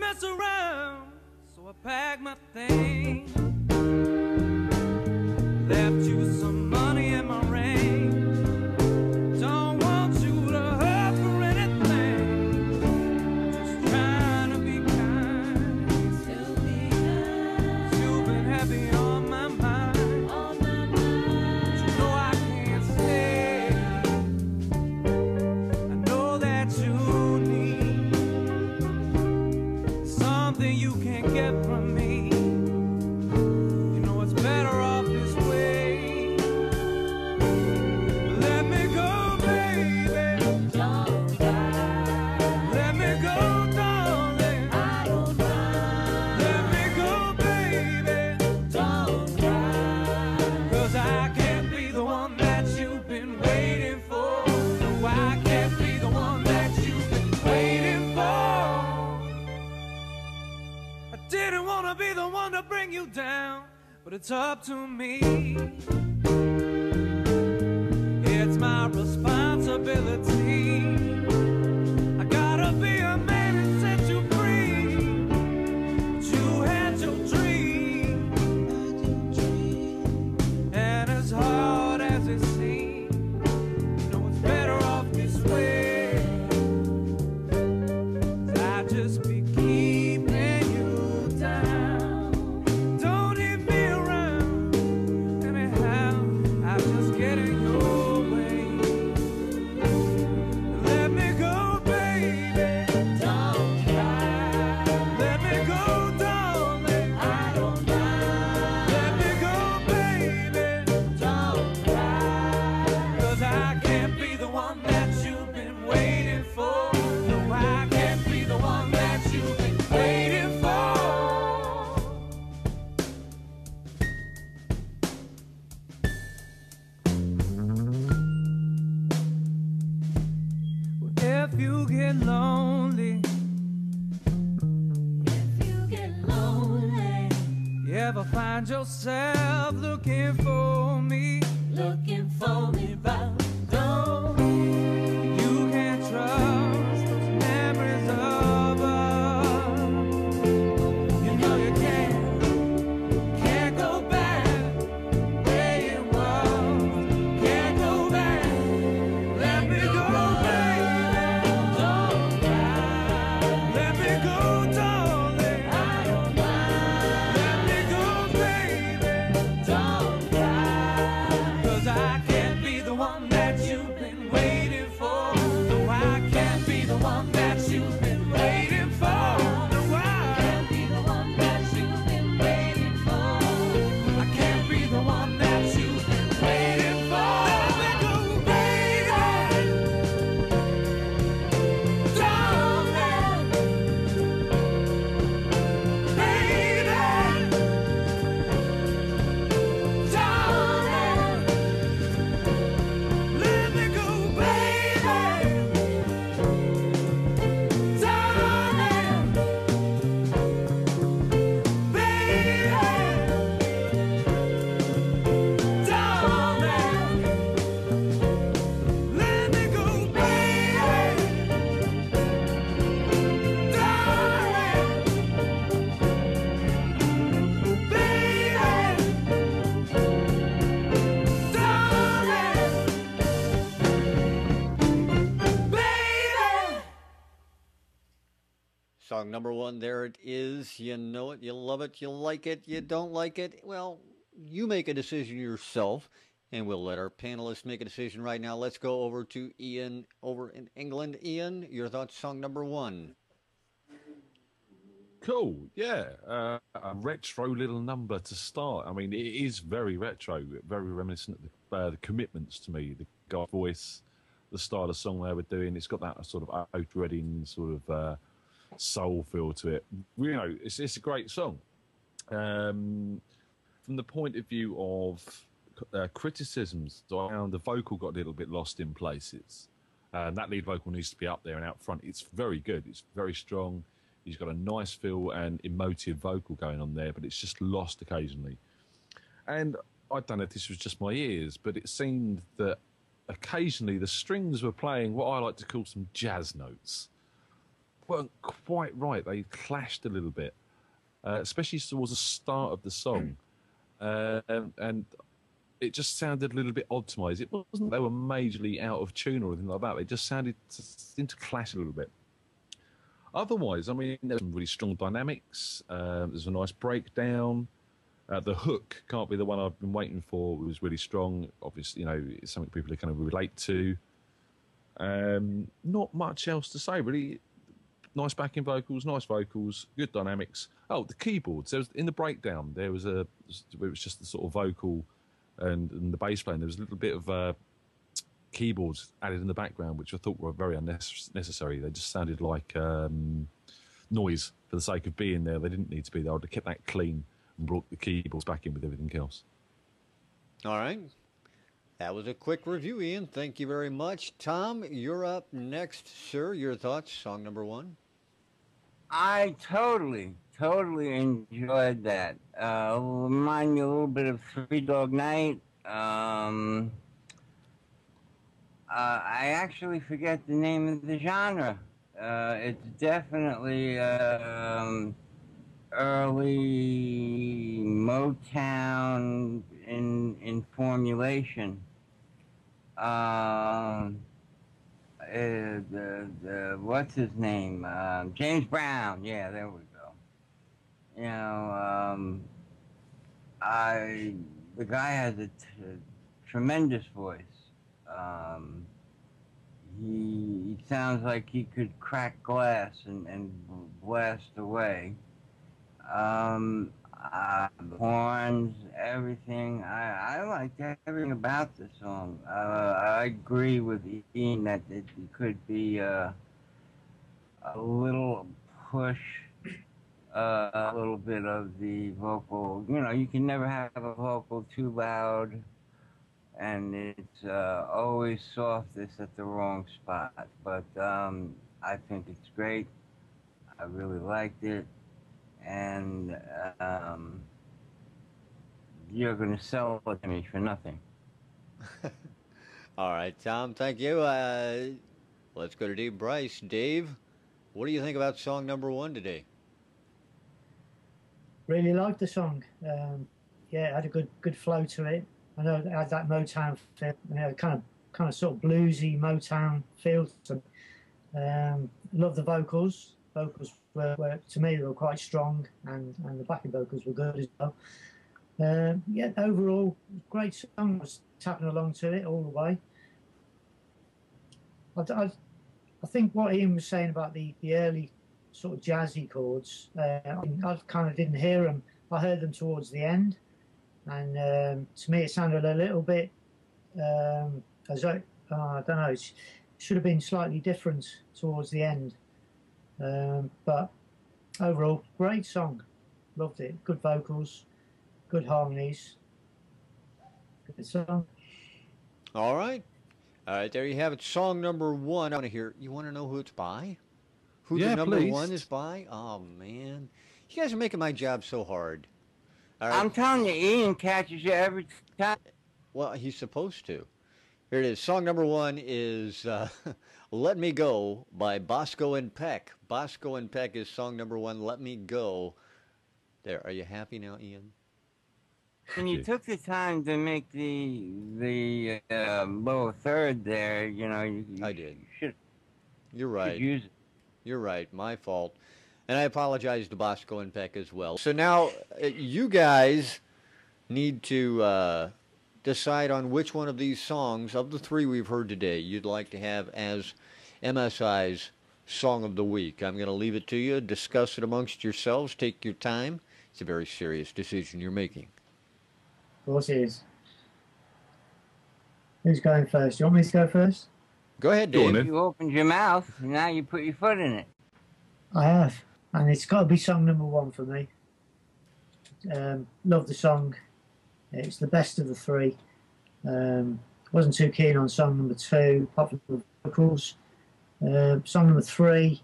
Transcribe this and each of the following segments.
mess around, so I packed my things. Left you some money in my ring. Don't want you to hurt for anything. Just trying to be kind. Still be kind. You've been heavy on my mind. On my mind. But you know I can't stay. I know that you need something you can't get from me. You know it's better off this way. Let me go, baby. Don't cry. Let me go, darling. I don't mind. Let me go, baby. Don't cry. 'Cause I can't be the one that you've been waiting for. No, I can't be the one that you've been waiting for. I didn't want to be the one to bring you down, but it's up to me. It's my responsibility. I gotta be a man and set you free. But you had your dream, and as hard as it seems, you know it's better off this way. 'Cause I just be keeping you down. Don't leave me around. Anyhow, I'm just getting your way. Let me go, baby. Don't cry. Let me go, darling. I don't mind. Let me go, baby. Don't cry. 'Cause I can't be the one that you've been waiting for. No, I can't be the one that you've been waiting for. If you get lonely, you ever find yourself looking for me, but don't, you can't trust those memories of us. You know you can't go back where it was. Can't go back. Let me go, baby. Don't cry. Let me go, darling. I don't mind. Let me go, baby. Don't cry. 'Cause I can't be the one that you've been waiting for. No, I can't be the one that you've been waiting for. No, I can't be the one that you've been waiting for. I can't be the one that you've been waiting for. Let me go, baby. Darling. Baby. Darling. Let me go, baby. Darling. Baby. Darling. Let me go, baby. Song number one, there it is. You know it, you love it, you like it, you don't like it. Well, you make a decision yourself, and we'll let our panelists make a decision right now. Let's go over to Ian over in England. Ian, your thoughts, song number one. Cool, yeah. A retro little number to start. I mean, it is very retro, very reminiscent of the Commitments to me. The guy's voice, the style of song they were doing. It's got that sort of Oak Redding sort of soul feel to it. You know, it's a great song. From the point of view of criticisms, I found the vocal got a little bit lost in places. That lead vocal needs to be up there and out front. It's very good. It's very strong. He's got a nice feel and emotive vocal going on there, but it's just lost occasionally. And I don't know if this was just my ears, but it seemed that occasionally the strings were playing what I like to call some jazz notes. weren't quite right. They clashed a little bit, especially towards the start of the song. And it just sounded a little bit odd to me. It wasn't they were majorly out of tune or anything like that. They just seemed to clash a little bit. Otherwise, I mean, there's some really strong dynamics. There's a nice breakdown. The hook, Can't Be the One I've Been Waiting For, was really strong. Obviously, it's something people kind of relate to. Not much else to say, really. Nice backing vocals, nice vocals, good dynamics. Oh, the keyboards. There was in the breakdown. It was just the sort of vocal and the bass playing. There was a little bit of keyboards added in the background, which I thought were very unnecessary. They just sounded like noise for the sake of being there. They didn't need to be there. I'd have kept that clean and brought the keyboards back in with everything else. All right. That was a quick review, Ian. Thank you very much. Tom, you're up next, sir. Your thoughts, song number 1? I totally enjoyed that. Remind me a little bit of Three Dog Night. I actually forget the name of the genre. It's definitely early Motown in formulation. What's his name? James Brown. Yeah, there we go. The guy has a tremendous voice. He sounds like he could crack glass and blast away. The horns, everything. I liked everything about the song. I agree with Ian that it could be a little push, a little bit of the vocal. You can never have a vocal too loud, and it's always softest at the wrong spot. But I think it's great. I really liked it. And you're going to sell it to me for nothing. All right, Tom, thank you. Let's go to Dave Bryce. Dave, what do you think about song number 1 today? Really liked the song. Yeah, it had a good flow to it. I know it had that Motown feel, kind of sort of bluesy Motown feel to it. Love the vocals. Vocals were to me, they were quite strong, and the backing vocals were good as well. Yeah, overall, great song. I was tapping along to it all the way. I think what Ian was saying about the early sort of jazzy chords, I kind of didn't hear them. I heard them towards the end, and to me it sounded a little bit as though, I don't know, it should have been slightly different towards the end. But overall, great song. Loved it. Good vocals, good harmonies. Good song. All right. There you have it. Song number 1. I want to hear. You want to know who it's by? Who the number please. 1 is by? Oh, man. You guys are making my job so hard. All right. I'm telling you, Ian catches you every time. Well, he's supposed to. Here it is. Song number 1 is Let Me Go by Bosco and Peck. Bosco and Peck is song number 1, Let Me Go. There. Are you happy now, Ian? When you took the time to make the lower third there, I did. Should You're right. use it. You're right. My fault. And I apologize to Bosco and Peck as well. So now you guys need to decide on which one of these songs, of the 3 we've heard today, you'd like to have as MSI's Song of the Week. I'm going to leave it to you. Discuss it amongst yourselves. Take your time. It's a very serious decision you're making. Of course it is. Who's going first? You want me to go first? Go ahead, Dave. You opened your mouth, and now you put your foot in it. I have. And it's got to be song number 1 for me. Love the song. It's the best of the 3. Wasn't too keen on song number 2, apart from the vocals. Song number 3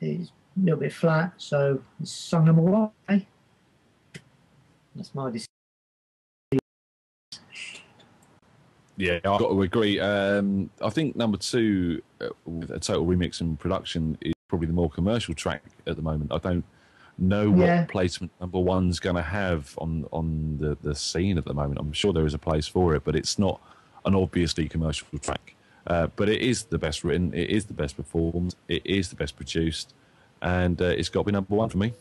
is a little bit flat, so it's song number 1. Eh? That's my decision. Yeah, I've got to agree. I think number 2, with a total remix and production, is probably the more commercial track at the moment. I don't know what placement number one's going to have on the scene at the moment. I'm sure there is a place for it, but it's not an obviously commercial track. But it is the best written, it is the best performed, it is the best produced, and it's got to be number one for me.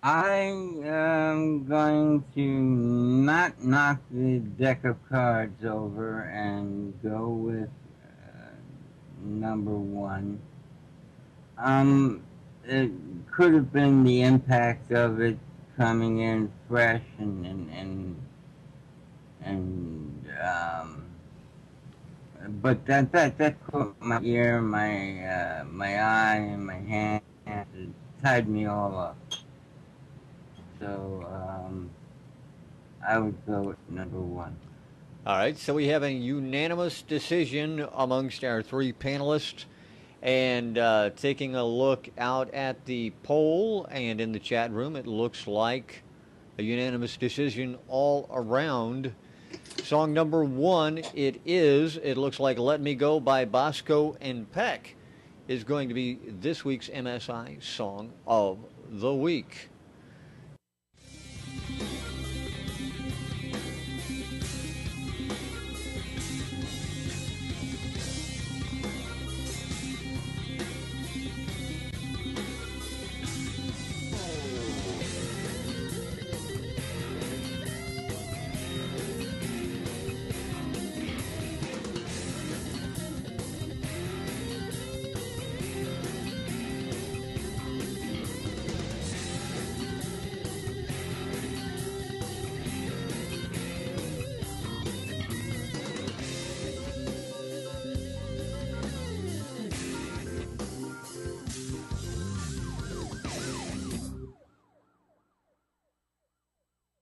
I am going to not knock the deck of cards over and go with number one. It could have been the impact of it coming in fresh but that caught my ear, my eye, and my hand. It tied me all up. So I would go with number one. All right, so we have a unanimous decision amongst our three panelists. And taking a look out at the poll and in the chat room, it looks like a unanimous decision all around. Song number one, it looks like Let Me Go by Bosco and Peck is going to be this week's MSI Song of the Week.